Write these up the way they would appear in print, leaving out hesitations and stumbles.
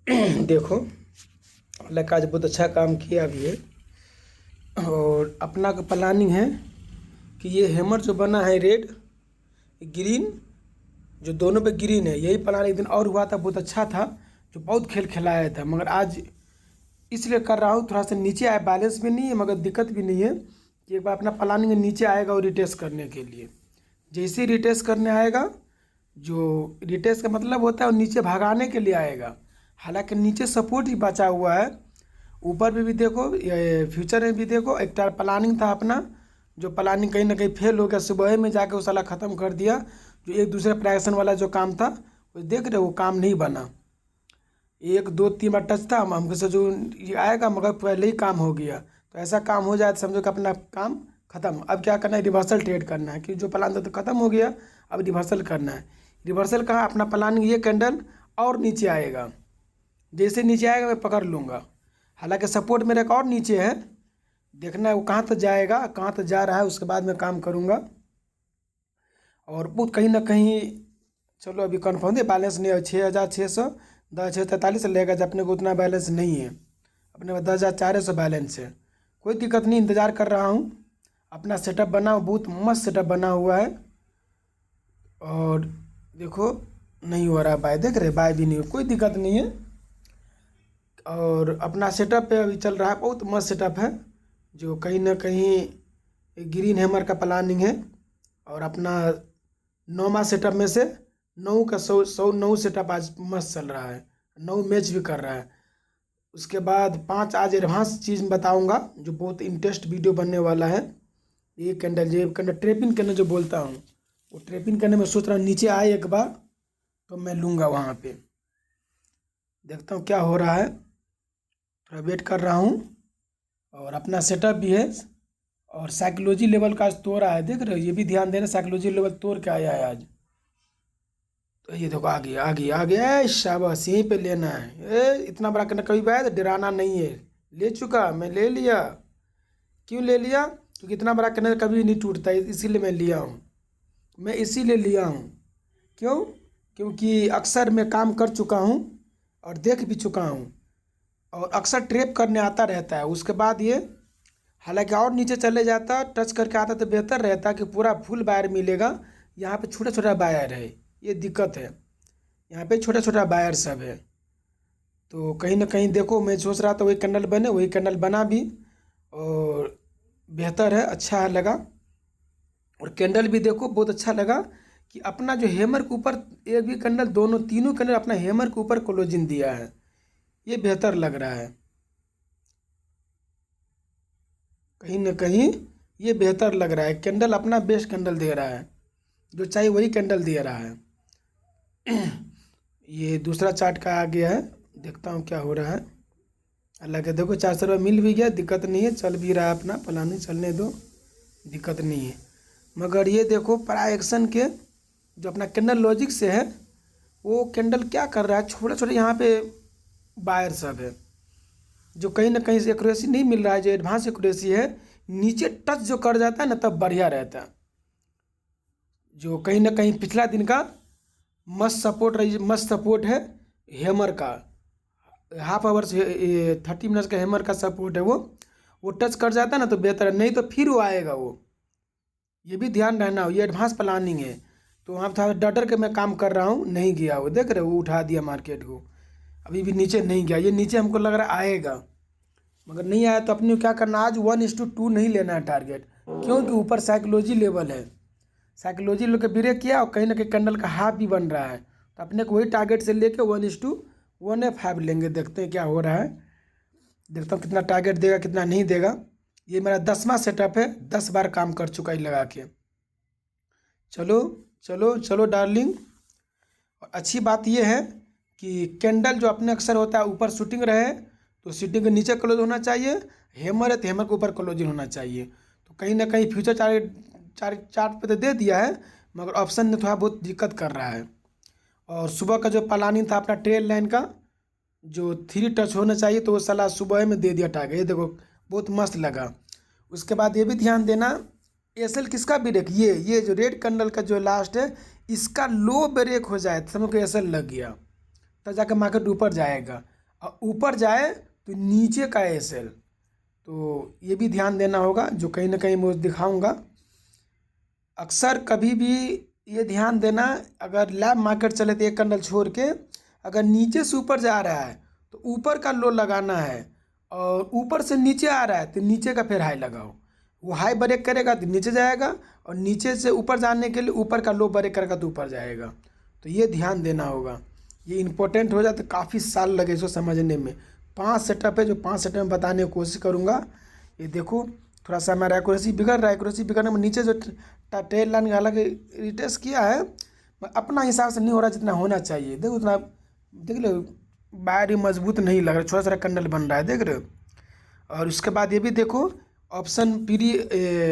देखो, हालांकि आज बहुत अच्छा काम किया भी है। और अपना का प्लानिंग है कि ये हैमर जो बना है रेड ग्रीन, जो दोनों पे ग्रीन है, यही प्लान एक दिन और हुआ था, बहुत अच्छा था, जो बहुत खेल खिलाया था। मगर आज इसलिए कर रहा हूँ, थोड़ा सा नीचे आया, बैलेंस भी नहीं है मगर दिक्कत भी नहीं है कि एक बार अपना प्लानिंग नीचे आएगा और रिटेस्ट करने के लिए। जैसे ही रिटेस्ट करने आएगा, जो रिटेस्ट का मतलब होता है वो नीचे भगाने के लिए आएगा। हालांकि नीचे सपोर्ट ही बचा हुआ है, ऊपर में भी देखो, ये फ्यूचर में भी देखो। एक टाइम प्लानिंग था अपना, जो प्लानिंग कहीं ना कहीं फेल हो गया, सुबह में जाके वो साला ख़त्म कर दिया। जो एक दूसरे प्राइक्शन वाला जो काम था, वो देख रहे हो, वो काम नहीं बना। एक दो तीन बार टच था, हमको से जो ये आएगा मगर पहले ही काम हो गया। तो ऐसा काम हो जाए तो समझो कि अपना काम खत्म। अब क्या करना है, रिवर्सल ट्रेड करना है, कि जो प्लान था तो खत्म हो गया, अब रिवर्सल करना है। रिवर्सल कहाँ, अपना प्लानिंग ये कैंडल और नीचे आएगा, जैसे नीचे आएगा मैं पकड़ लूँगा। हालांकि सपोर्ट मेरा एक और नीचे है, देखना है वो कहाँ तक जाएगा, कहाँ तक जा रहा है, उसके बाद मैं काम करूँगा। और बहुत कहीं ना कहीं, चलो अभी कन्फर्म दे, बैलेंस नहीं है 6,600, 10,643 लेगा, जब अपने को उतना बैलेंस नहीं है, अपने को 10,400 बैलेंस है। कोई दिक्कत नहीं, इंतज़ार कर रहा हूँ। अपना सेटअप बना, बहुत मस्त सेटअप बना हुआ है। और देखो, नहीं हो रहा बाय, देख रहे बाय भी नहीं हो, कोई दिक्कत नहीं है। और अपना सेटअप पे अभी चल रहा है, बहुत मस्त सेटअप है, जो कहीं ना कहीं ग्रीन हैमर का प्लानिंग है। और अपना 9वां सेटअप में से 9 का 100 सेटअप आज मस्त चल रहा है, 9 मैच भी कर रहा है। उसके बाद 5 आज एडवांस चीज़ बताऊंगा, जो बहुत इंटरेस्ट वीडियो बनने वाला है। ये कैंडल ट्रेपिंग करने जो बोलता हूँ, वो ट्रेपिंग करने में सोच रहा हूँ नीचे आए एक बार तो मैं लूँगा वहाँ पे। देखता हूँ क्या हो रहा है, थोड़ा वेट कर रहा हूँ। और अपना सेटअप भी है, और साइकोलॉजी लेवल का आज तोड़ा है, देख रहे हो, ये भी ध्यान देना, साइकोलॉजी लेवल तोड़ के आया है आज। तो ये देखो, आ गया आ गया आ गया, शाबाश, यहीं पे लेना है। इतना बड़ा करना कभी बाय, डराना नहीं है। ले चुका, मैं ले लिया। क्यों ले लिया, क्योंकि इतना बड़ा करना कभी नहीं टूटता, इसीलिए मैं लिया हूँ। मैं इसीलिए लिया हूँ, क्यों, क्योंकि अक्सर मैं काम कर चुका हूँ और देख भी चुका हूँ, और अक्सर ट्रैप करने आता रहता है। उसके बाद ये, हालांकि और नीचे चले जाता, टच करके आता तो बेहतर रहता कि पूरा फुल वायर मिलेगा। यहाँ पे छोटा छोटा वायर है, ये दिक्कत है, यहाँ पे छोटा छोटा वायर सब है। तो कहीं ना कहीं देखो, मैं सोच रहा था वही कैंडल बने, वही कैंडल बना भी, और बेहतर है, अच्छा है लगा। और कैंडल भी देखो बहुत अच्छा लगा कि अपना जो हैमर के ऊपर, एक भी कैंडल, दोनों तीनों कैंडल अपना हैमर के ऊपर क्लोजिंग दिया है, ये बेहतर लग रहा है। कहीं ना कहीं ये बेहतर लग रहा है, कैंडल अपना बेस्ट कैंडल दे रहा है, जो चाहिए वही कैंडल दे रहा है। ये दूसरा चार्ट का आ गया है, देखता हूँ क्या हो रहा है। हालांकि देखो 400 रुपये मिल भी गया, दिक्कत नहीं है, चल भी रहा है, अपना प्लानिंग चलने दो, दिक्कत नहीं है। मगर ये देखो प्राइस एक्शन के, जो अपना कैंडल लॉजिक से है, वो कैंडल क्या कर रहा है, छोटे छोटे यहाँ पे बायर सब है, जो कहीं ना कहीं से एक्यूरेसी नहीं मिल रहा है, जो एडवांस एक्यूरेसी है, नीचे टच जो कर जाता है ना, तब बढ़िया रहता है। जो कहीं ना कहीं पिछला दिन का मस्त सपोर्ट रही, मस्त सपोर्ट है हैमर का, हाफ आवर से 30 मिनट्स का हैमर का सपोर्ट है, वो टच कर जाता है ना तो बेहतर है, नहीं तो फिर वो आएगा वो। ये भी ध्यान रहना हो, ये एडवांस प्लानिंग है। तो वहाँ थोड़ा डर डर के मैं काम कर रहा हूँ, नहीं गया वो, देख रहे हो, वो उठा दिया मार्केट को, अभी भी नीचे नहीं गया। ये नीचे हमको लग रहा है आएगा, मगर नहीं आया तो अपने को क्या करना, आज 1:2 नहीं लेना है टारगेट, क्योंकि ऊपर साइकोलॉजी लेवल है। साइकोलॉजी लोग के ब्रेक किया, और कहीं ना कहीं कैंडल का हाफ भी बन रहा है, तो अपने को वही टारगेट से लेके 1:1.5 लेंगे। देखते हैं क्या हो रहा है, देखता हूँ कितना टारगेट देगा कितना नहीं देगा। ये मेरा 10वां सेटअप है, 10 बार काम कर चुका है लगा के। चलो चलो चलो डार्लिंग। और अच्छी बात यह है कि कैंडल जो अपने अक्सर होता है ऊपर शूटिंग रहे, तो शूटिंग के नीचे क्लोज होना चाहिए। हैमर है तो हैमर के ऊपर क्लोजिंग होना चाहिए। तो कहीं ना कहीं फ्यूचर चार्ट पे तो दे दिया है, मगर ऑप्शन ने थोड़ा बहुत दिक्कत कर रहा है। और सुबह का जो प्लानिंग था अपना ट्रेल लाइन का, जो 3 टच होना चाहिए, तो वो साला सुबह में दे दिया टारगेट, ये देखो बहुत मस्त लगा। उसके बाद ये भी ध्यान देना, एसएल किसका ब्रेक, ये जो रेड कैंडल का जो लास्ट है, इसका लो ब्रेक हो जाए, समझ को एसएल लग गया, तब जाकर मार्केट ऊपर जाएगा, और ऊपर जाए तो नीचे का एसएल। तो ये भी ध्यान देना होगा, जो कहीं ना कहीं मैं दिखाऊंगा। अक्सर कभी भी ये ध्यान देना, अगर लैब मार्केट चले तो एक कैंडल छोड़ के अगर नीचे से ऊपर जा रहा है तो ऊपर का लो लगाना है, और ऊपर से नीचे आ रहा है तो नीचे का फिर हाई लगाओ। वो हाई ब्रेक करेगा तो नीचे जाएगा, और नीचे से ऊपर जाने के लिए ऊपर का लो ब्रेक करेगा तो ऊपर जाएगा। तो ये ध्यान देना होगा, ये इम्पोर्टेंट हो जाए तो काफ़ी साल लगे इसको समझने में। 5 सेटअप है, जो 5 सेटअप में बताने की कोशिश करूँगा। ये देखो थोड़ा सा हमारा एक्यूरेसी बिगड़ रहा है, एक्यूरेसी बिगड़ने में नीचे जो टेल लाइन हालांकि रिटेस्ट किया है, अपना हिसाब से नहीं हो रहा जितना होना चाहिए। देखो उतना, देख लो बायर मजबूत नहीं लग रहा, छोटा छोटा कैंडल बन रहा है, देख रहे हो। और उसके बाद ये भी देखो, ऑप्शन पीरी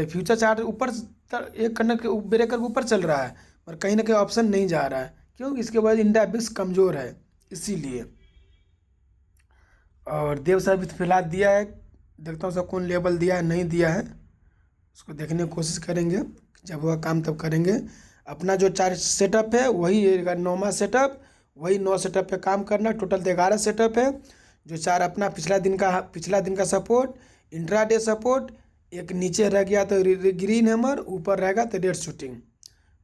फ्यूचर चार्ट ऊपर एक कैंडल के ब्रेकर ऊपर चल रहा है, और कहीं ना कहीं ऑप्शन नहीं जा रहा है। क्यों? इसके वजह इंडिया बिक्स कमज़ोर है इसीलिए। और देव सर भी फिलहाल दिया है, देखता हूँ सब कौन लेवल दिया है नहीं दिया है, उसको देखने की कोशिश करेंगे। जब हुआ काम तब करेंगे। अपना जो 4 सेटअप है वही 9वां सेटअप, वही 9 सेटअप पे काम करना। टोटल 11 सेटअप है। जो 4 अपना पिछला दिन का सपोर्ट, इंट्राडे सपोर्ट, एक नीचे रह गया तो ग्रीन हैमर, ऊपर रहेगा तो रेड शूटिंग।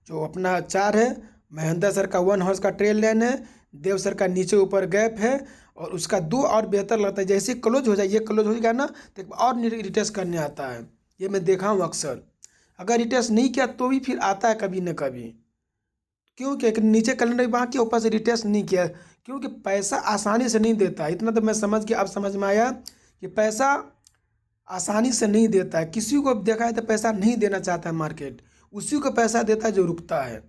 जो अपना 4 है, महेंद्र सर का 1 हॉर्स का ट्रेल लाइन है, देव सर का नीचे ऊपर गैप है, और उसका 2 और बेहतर लगता है। जैसे क्लोज हो जाए, ये क्लोज हो गया ना तो और रिटेस्ट करने आता है। ये मैं देखा हूँ अक्सर। अगर रिटेस्ट नहीं किया तो भी फिर आता है कभी न कभी। क्योंकि नीचे कैलेंडर बाकी ऊपर से रिटेस्ट नहीं किया, क्योंकि पैसा आसानी से नहीं देता। इतना तो मैं समझ के अब समझ में आया कि पैसा आसानी से नहीं देता है। किसी को देखा है तो पैसा नहीं देना चाहता है मार्केट, उसी को पैसा देता है जो रुकता है।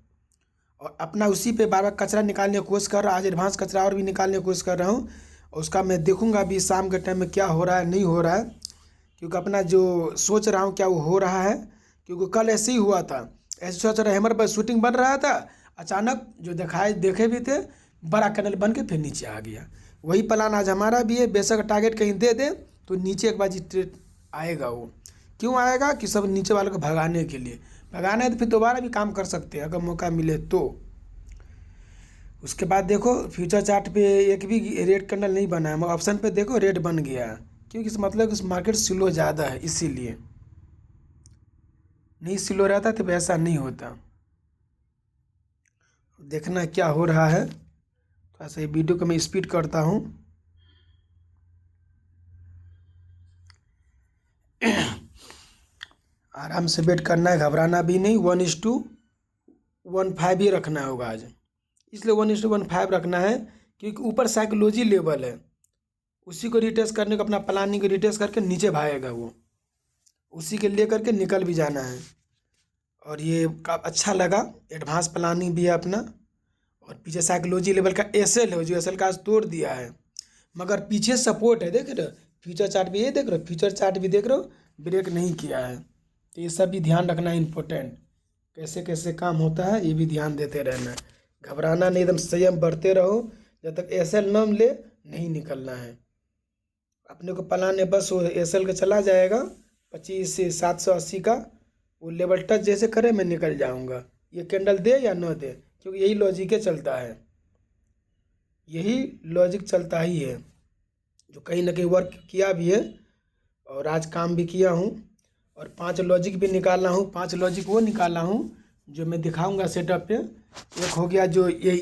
और अपना उसी पे बार बार कचरा निकालने की कोशिश कर रहा हूँ। आज एडवांस कचरा और भी निकालने की कोशिश कर रहा हूँ, और उसका मैं देखूँगा अभी शाम के टाइम में क्या हो रहा है नहीं हो रहा है। क्योंकि अपना जो सोच रहा हूँ क्या वो हो रहा है, क्योंकि कल ऐसे ही हुआ था। ऐसे सोच रहा हैमर पर शूटिंग बन रहा था, अचानक जो देखे भी थे बड़ा कैंडल बन के फिर नीचे आ गया। वही प्लान आज हमारा भी है। बेशक टारगेट कहीं दे दे तो नीचे एक बार ट्रेड आएगा। वो क्यों आएगा? कि सब नीचे वालों को भगाने के लिए। भगाना है तो फिर दोबारा भी काम कर सकते हैं अगर मौका मिले तो। उसके बाद देखो फ्यूचर चार्ट पे एक भी रेड कैंडल नहीं बना है, मगर ऑप्शन पे देखो रेड बन गया, क्योंकि इस मतलब इस मार्केट स्लो ज़्यादा है, इसीलिए। नहीं स्लो रहता तो ऐसा नहीं होता। देखना क्या हो रहा है। थोड़ा सा ये वीडियो को मैं स्पीड करता हूँ। आराम से वेट करना है, घबराना भी नहीं। 1:15 ही रखना होगा आज। इसलिए 1:15 रखना है क्योंकि ऊपर साइकोलॉजी लेवल है, उसी को रिटेस्ट करने को, अपना प्लानिंग को रिटेस्ट करके नीचे भागेगा वो, उसी के ले करके निकल भी जाना है। और ये अच्छा लगा, एडवांस प्लानिंग भी है अपना। और पीछे साइकोलॉजी लेवल का एसएल है, जो एसएल का आज तोड़ दिया है, मगर पीछे सपोर्ट है। देख रहे हो फ्यूचर चार्ट भी, ये देख रहे हो फ्यूचर चार्ट भी देख रहे हो, ब्रेक नहीं किया है। तो ये सब भी ध्यान रखना है, इम्पोर्टेंट। कैसे कैसे काम होता है ये भी ध्यान देते रहना है। घबराना नहीं, एकदम संयम बढ़ते रहो। जब तक एसएल न ले नहीं निकलना है। अपने को प्लान है बस वो एसएल का चला जाएगा 25 से 780 का, वो लेवल टच जैसे करे मैं निकल जाऊंगा। ये कैंडल दे या न दे, क्योंकि यही लॉजिक चलता है, यही लॉजिक चलता ही है, जो कहीं ना कहीं वर्क किया भी है और आज काम भी किया हूँ। और 5 लॉजिक भी निकाला हूँ। 5 लॉजिक वो निकाला हूँ जो मैं दिखाऊंगा सेटअप पे। एक हो गया जो ये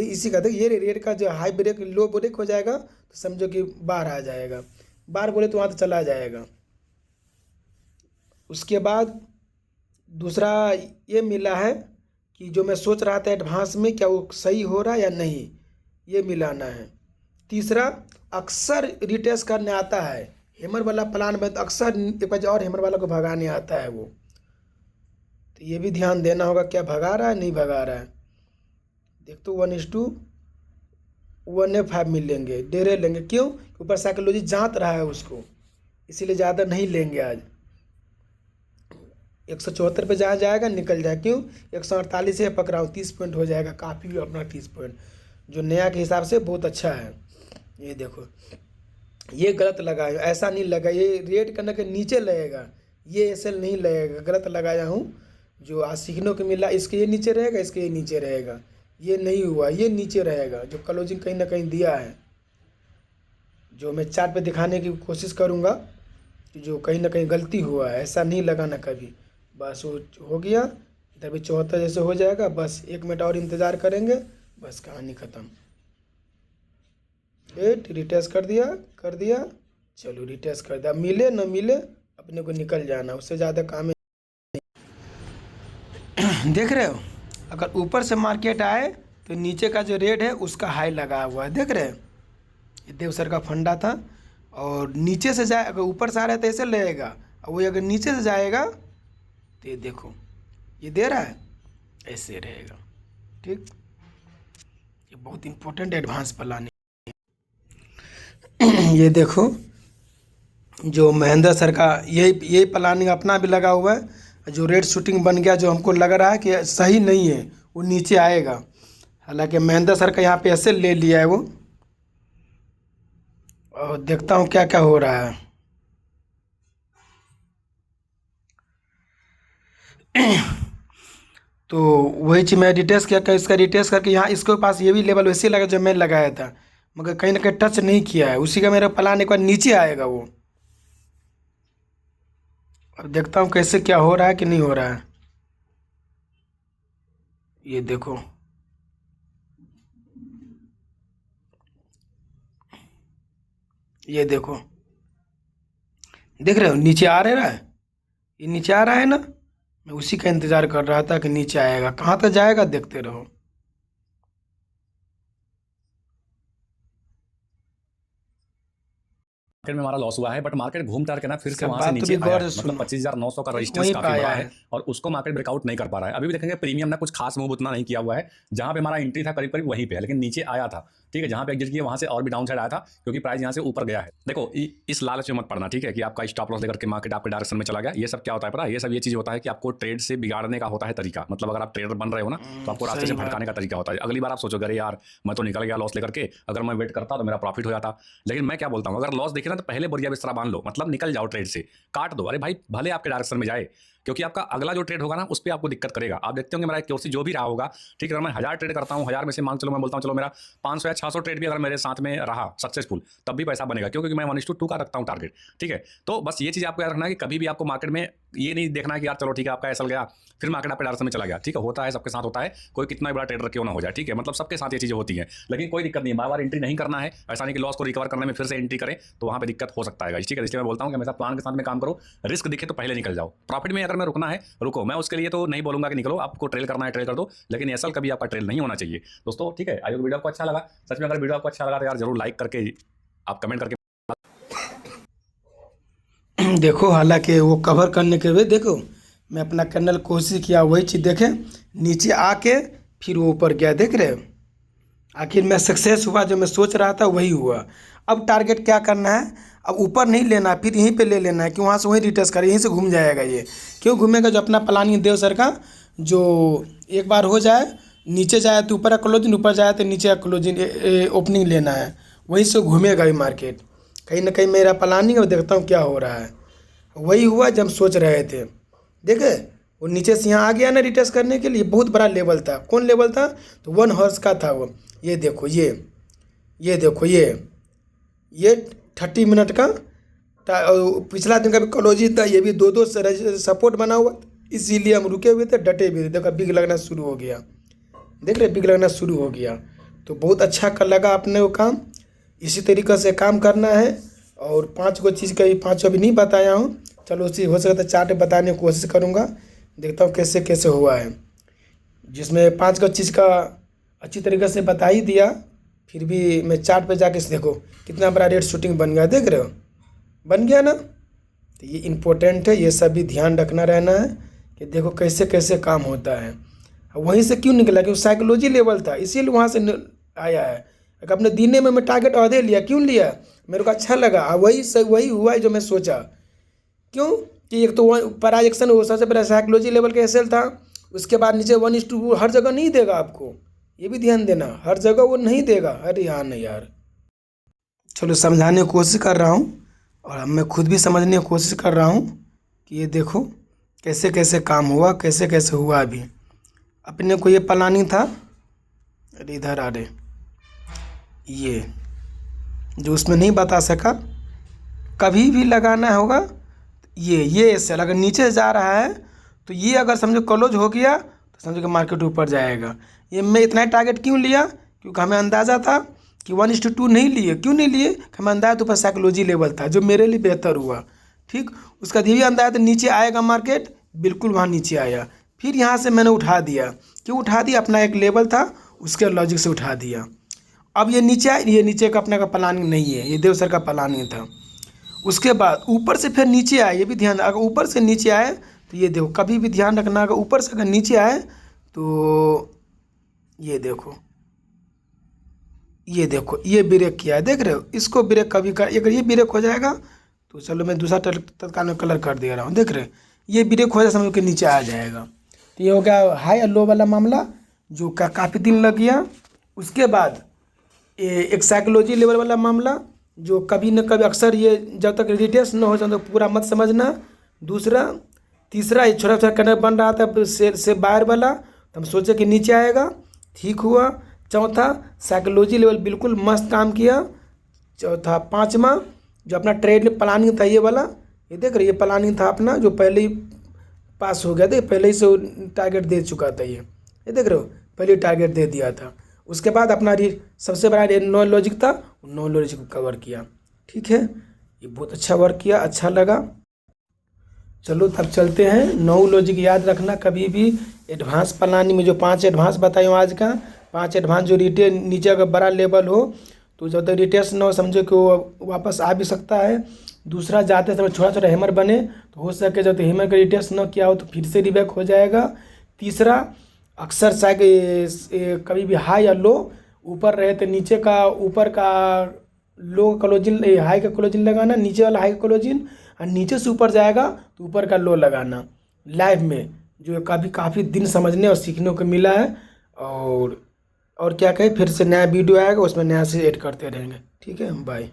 इसी का, देखिए ये रेड का जो हाई ब्रेक लो ब्रेक हो जाएगा तो समझो कि बाहर आ जाएगा, बाहर बोले तो वहाँ तो चला जाएगा। उसके बाद दूसरा ये मिला है कि जो मैं सोच रहा था एडवांस में, क्या वो सही हो रहा है या नहीं, ये मिलाना है। तीसरा, अक्सर रिटेस्ट करने आता है हैमर वाला प्लान में, तो अक्सर एक बार और हैमर वाला को भगाने आता है वो। तो ये भी ध्यान देना होगा, क्या भगा रहा है नहीं भगा रहा है। देख तो 1:1:5 मिलेंगे, डेरे लेंगे। क्यों? ऊपर साइकोलॉजी जांच रहा है उसको, इसीलिए ज़्यादा नहीं लेंगे आज। 174 पे जहाँ जाएगा निकल जाए। क्यों? 148 से पकड़ा हूँ, 30 पॉइंट हो जाएगा, काफ़ी अपना 30 पॉइंट जो नया के हिसाब से बहुत अच्छा है। ये देखो ये गलत लगाया, ऐसा नहीं लगा, ये रेड करने के नीचे लगेगा, ये एसएल नहीं लगेगा, गलत लगाया हूँ। जो आज सीखने को मिला, इसके ये नीचे रहेगा, इसके ये नीचे रहेगा, ये नहीं हुआ, ये नीचे रहेगा। जो क्लोजिंग कहीं ना कहीं दिया है, जो मैं चार्ट पे दिखाने की कोशिश करूँगा कि जो कहीं ना कहीं गलती हुआ है, ऐसा नहीं लगाना कभी। बस वो हो गया, इधर भी 74 जैसे हो जाएगा। बस 1 मिनट और इंतज़ार करेंगे, बस कहानी ख़त्म। रिटेस्ट कर दिया, चलो रिटेस्ट कर दिया। मिले न मिले अपने को निकल जाना, उससे ज़्यादा काम है। देख रहे हो, अगर ऊपर से मार्केट आए तो नीचे का जो रेट है उसका हाई लगा हुआ है, देख रहे हैं। ये देव सर का फंडा था, और नीचे से जाए, अगर ऊपर से आ रहा है तो ऐसे लगेगा, और वही अगर नीचे से जाएगा तो ये देखो, ये दे रहा है, ऐसे रहेगा। ठीक, ये बहुत इंपॉर्टेंट एडवांस प्लानिंग। ये देखो, जो महेंद्र सर का यही प्लानिंग अपना भी लगा हुआ है। जो रेट शूटिंग बन गया, जो हमको लग रहा है कि सही नहीं है, वो नीचे आएगा। हालांकि महेंद्र सर का यहाँ पे ऐसे ले लिया है वो, और देखता हूँ क्या क्या हो रहा है। तो वही चीज़ मैं रिटेस्ट किया, इसका रिटेस्ट करके यहाँ इसके पास ये भी लेवल वैसे लगा जब मैं लगाया था, मगर कहीं ना कहीं टच नहीं किया है। उसी का मेरा प्लान एक बार नीचे आएगा वो। अब देखता हूँ कैसे क्या हो रहा है कि नहीं हो रहा है। ये देखो, ये देखो, देख रहे हो नीचे आ रहा है, ये नीचे आ रहा है ना। मैं उसी का इंतज़ार कर रहा था कि नीचे आएगा, कहाँ तक जाएगा देखते रहो। मार्केट में हमारा लॉस हुआ है, बट मार्केट घूम टहल के ना फिर से सब वहां से बात तो नीचे भी आया गौर है। से मतलब सुनो, 25,900 का ठीक रेजिस्टेंस वहीं काफी पे बड़ा आया है, है। और उसको मार्केट ब्रेकआउट नहीं कर पा रहा है। अभी भी देखेंगे प्रीमियम ना कुछ खास मूव उतना नहीं किया हुआ है। जहां पे हमारा एंट्री था करीब करीब वहीं पे है, लेकिन नीचे आया था। ठीक है, जहां पे एग्जिट किया वहां से और भी डाउन साइड आया था, क्योंकि प्राइस यहाँ से ऊपर गया है। देखो इस लालच में मत पड़ना, ठीक है, कि आपका स्टॉप लॉस लेकर के मार्केट आपके डायरेक्शन में चला गया। ये सब क्या होता है पता है, ये सब ये चीज होता है कि आपको ट्रेड से बिगाड़ने का होता है तरीका। मतलब अगर आप ट्रेडर बन रहे हो ना, तो आपको रास्ते सही से बात। भटकाने का तरीका होता है। अगली बार आप सोचोगे अरे यार मैं तो निकल गया लॉस लेकर के, अगर मैं वेट करता तो मेरा प्रॉफिट हो जाता। लेकिन मैं क्या बोलता हूँ, अगर लॉस दिखे ना तो पहले बढ़िया बिस्तरा बांध लो, मतलब निकल जाओ ट्रेड से, काट दो। अरे भाई भले आपके डायरेक्शन में जाए, क्योंकि आपका अगला जो ट्रेड होगा ना उस पर आपको दिक्कत करेगा। आप देखते होंगे मेरा एक्यूरेसी जो भी रहा होगा, ठीक है, अगर मैं 1000 ट्रेड करता हूँ, 1000 में से मान चलो मैं बोलता हूँ चलो मेरा 500 या 600 ट्रेड भी अगर मेरे साथ में रहा सक्सेसफुल, तब भी पैसा बनेगा, क्योंकि मैं 1:2 का रखता हूँ टारगेट। ठीक है, तो बस ये चीज़ आपको याद रखना है कि कभी भी आपको मार्केट में ये नहीं देखना है कि यार चलो ठीक है आपका ऐसा गया फिर मार्केट आपके डायरेक्शन में चला गया। ठीक है, होता है, सबके साथ होता है, कोई कितना बड़ा ट्रेडर क्यों ना हो जाए। ठीक है, मतलब सबके साथ ये चीज़ें होती हैं, लेकिन कोई दिक्कत नहीं, बार बार एंट्री नहीं करना है। ऐसा नहीं कि लॉस को रिकवर करने में फिर से एंट्री करें तो वहाँ पे दिक्कत हो सकता है। ठीक है, इसलिए मैं बोलता हूँ कि हमेशा प्लान के साथ में काम करो, रिस्क दिखे तो पहले निकल जाओ। प्रॉफिट में अगर मैं रुकना है रुको, मैं उसके लिए तो नहीं बोलूंगा कि निकलो, आपको ट्रेल करना है ट्रेल कर दो, लेकिन ऐसा कभी आपका ट्रेल नहीं होना चाहिए दोस्तों। ठीक है, आई होप वीडियो आपको अच्छा लगा। सच में अगर वीडियो आपको अच्छा लगा तो यार जरूर लाइक करके आप कमेंट करके देखो, हालांकि वो कवर करने के हुए देखो मैं अपना करने की कोशिश किया, वही चीज़ देखें नीचे आके फिर वो ऊपर गया, देख रहे हो। आखिर मैं सक्सेस हुआ, जो मैं सोच रहा था वही हुआ। अब टारगेट क्या करना है, अब ऊपर नहीं लेना, फिर यहीं पे ले लेना है कि वहाँ से वहीं रिटेस्ट करे, यहीं से घूम जाएगा। ये क्यों घूमेगा, जो अपना प्लानिंग देव सर का जो एक बार हो जाए, नीचे जाए तो ऊपर का क्लोजिंग, ऊपर जाए तो नीचे का क्लोजिंग ओपनिंग लेना है, वहीं से घूमेगा ये मार्केट। कहीं ना कहीं मेरा प्लानिंग है, देखता हूँ क्या हो रहा है। वही हुआ जब हम सोच रहे थे, देखे वो नीचे से यहाँ आ गया ना रिटेस्ट करने के लिए। बहुत बड़ा लेवल था, कौन लेवल था, तो 1 हॉर्स का था वो। ये देखो, ये देखो, ये 30 मिनट का था, और पिछला दिन का भी क्लोजिंग था, ये भी 2-2 सपोर्ट बना हुआ, इसीलिए हम रुके हुए थे, डटे हुए थे। देखो बिग लगना शुरू हो गया, देख रहे बिग लगना शुरू हो गया। तो बहुत अच्छा कर लगा अपने वो काम, इसी तरीक़े से काम करना है। और 5 गो चीज़ का भी 5 अभी नहीं बताया हूँ, चलो उसी हो सके तो चार्ट बताने की कोशिश करूँगा, देखता हूँ कैसे कैसे हुआ है। जिसमें 5 गो चीज़ का अच्छी तरीके से बता ही दिया, फिर भी मैं चार्ट पे जाके देखो कितना बड़ा रेट शूटिंग बन गया, देख रहे हो, बन गया ना। तो ये इम्पोर्टेंट है, ये सब भी ध्यान रखना रहना है कि देखो कैसे कैसे काम होता है। वहीं से क्यों निकला, क्योंकि साइकोलॉजी लेवल था, इसीलिए वहाँ से आया है। अगर अपने दिन में मैं टारगेट आधे लिया, क्यों लिया, मेरे को अच्छा लगा, वही हुआ है जो मैं सोचा। क्यों कि एक तो प्राइजेक्शन वो सबसे पहले साइकोलॉजी लेवल का एसएल था, उसके बाद नीचे 1:2 हर जगह नहीं देगा आपको, ये भी ध्यान देना, हर जगह वो नहीं देगा। अरे यार नहीं यार, चलो समझाने की कोशिश कर रहा हूँ, और मैं खुद भी समझने की कोशिश कर रहा हूँ कि ये देखो कैसे कैसे काम हुआ, कैसे कैसे हुआ। अभी अपने को ये प्लानिंग था अरे इधर आ रहे, ये जो उसमें नहीं बता सका, कभी भी लगाना होगा। ये ऐसे अगर नीचे जा रहा है तो ये अगर समझो क्लोज हो गया तो समझो कि मार्केट ऊपर जाएगा। ये मैं इतना ही टारगेट क्यों लिया, क्योंकि हमें अंदाज़ा था कि 1:2 नहीं लिए। क्यों नहीं लिए, हमें अंदाजा तो ऊपर साइकोलॉजी लेवल था जो मेरे लिए बेहतर हुआ। ठीक, उसका ये भी अंदाजा था नीचे आएगा मार्केट, बिल्कुल वहाँ नीचे आया। फिर यहाँ से मैंने उठा दिया। क्यों उठा दिया, अपना एक लेवल था उसके लॉजिक से उठा दिया। अब ये नीचे आए, ये नीचे का अपने का प्लानिंग नहीं है, ये देव सर का प्लानिंग था। उसके बाद ऊपर से फिर नीचे आए, ये भी ध्यान, अगर ऊपर से नीचे आए तो ये देखो, कभी भी ध्यान रखना, अगर ऊपर से अगर नीचे आए तो ये देखो, ये देखो, ये ब्रेक किया है, देख रहे हो। इसको ब्रेक कभी कर, अगर ये ब्रेक हो जाएगा तो चलो मैं दूसरा तत्काल में कलर कर दे रहा हूँ, देख रहे हो। ये ब्रेक हो जाए समझो कि नीचे आ जाएगा। तो ये हो गया हाई और लो वाला मामला जो काफ़ी दिन लग गया। उसके बाद एक साइकोलॉजी लेवल वाला मामला जो कभी न कभी अक्सर, ये जब तक रिटेस्ट न हो जाए तो पूरा मत समझना। दूसरा, तीसरा, ये छोटा छोटा कलर बन रहा था से बाहर वाला, तो हम सोचे कि नीचे आएगा, ठीक हुआ। चौथा, साइकोलॉजी लेवल बिल्कुल मस्त काम किया। चौथा, पाँचवा जो अपना ट्रेड प्लानिंग था ये वाला, ये देख रहे, ये प्लानिंग था अपना जो पहले ही पास हो गया था, पहले ही से टारगेट दे चुका था। ये देख रहे हो, पहले ही टारगेट दे दिया था। उसके बाद अपना सबसे बड़ा नो लॉजिक था, नो लॉजिक को कवर किया। ठीक है, ये बहुत अच्छा वर्क किया, अच्छा लगा। चलो तब चलते हैं। नो लॉजिक याद रखना कभी भी। एडवांस प्लानिंग में जो 5 एडवांस बताए हूँ आज का, 5 एडवांस जो रिटेल नीचे अगर बड़ा लेवल हो तो जब तक रिटेस्ट न हो समझो कि वो वापस आ भी सकता है। दूसरा, जाते समय छोटा छोटा हैमर बने तो हो सके जब तक हैमर का रिटेस्ट न किया हो तो फिर से रिबैक हो जाएगा। तीसरा, अक्सर कभी भी हाई या लो ऊपर रहे तो नीचे का, ऊपर का लो क्लोजिंग, हाई का क्लोजिंग लगाना, नीचे वाला हाई का क्लोजिंग, और नीचे से ऊपर जाएगा तो ऊपर का लो लगाना। लाइव में जो काफ़ी दिन समझने और सीखने को मिला है। और क्या कहें, फिर से नया वीडियो आएगा, उसमें नया से ऐड करते रहेंगे। ठीक है, बाय।